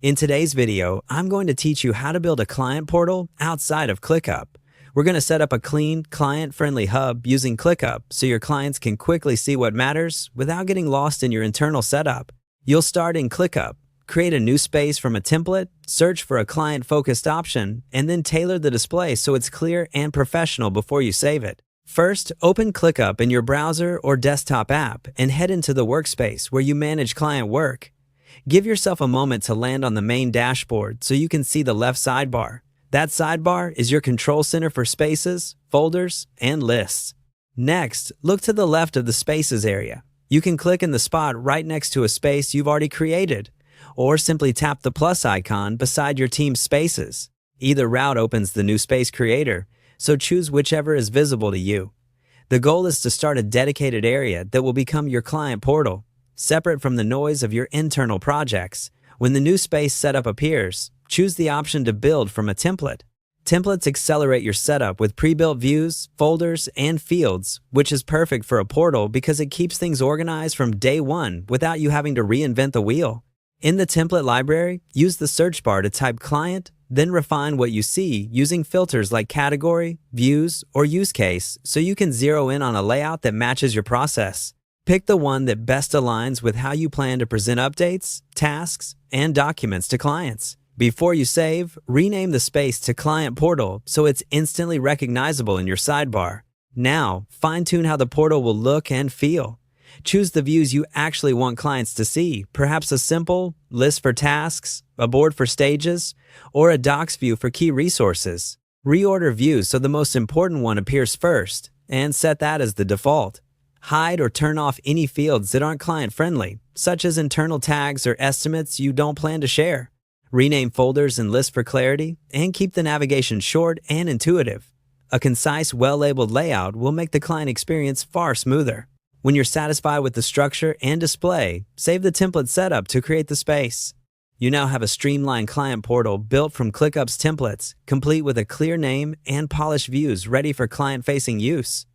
In today's video, I'm going to teach you how to build a client portal outside of ClickUp. We're going to set up a clean, client-friendly hub using ClickUp so your clients can quickly see what matters without getting lost in your internal setup. You'll start in ClickUp, create a new space from a template, search for a client-focused option, and then tailor the display so it's clear and professional before you save it. First, open ClickUp in your browser or desktop app and head into the workspace where you manage client work. Give yourself a moment to land on the main dashboard so you can see the left sidebar. That sidebar is your control center for spaces, folders, and lists. Next, look to the left of the Spaces area. You can click in the spot right next to a space you've already created, or simply tap the plus icon beside your team's spaces. Either route opens the new space creator, so choose whichever is visible to you. The goal is to start a dedicated area that will become your client portal, separate from the noise of your internal projects. When the new space setup appears, choose the option to build from a template. Templates accelerate your setup with pre-built views, folders, and fields, which is perfect for a portal because it keeps things organized from day one without you having to reinvent the wheel. In the template library, use the search bar to type client, then refine what you see using filters like category, views, or use case so you can zero in on a layout that matches your process. Pick the one that best aligns with how you plan to present updates, tasks, and documents to clients. Before you save, rename the space to Client Portal so it's instantly recognizable in your sidebar. Now, fine-tune how the portal will look and feel. Choose the views you actually want clients to see, perhaps a simple list for tasks, a board for stages, or a docs view for key resources. Reorder views so the most important one appears first, and set that as the default. Hide or turn off any fields that aren't client-friendly, such as internal tags or estimates you don't plan to share. Rename folders and lists for clarity, and keep the navigation short and intuitive. A concise, well-labeled layout will make the client experience far smoother. When you're satisfied with the structure and display, save the template setup to create the space. You now have a streamlined client portal built from ClickUp's templates, complete with a clear name and polished views ready for client-facing use.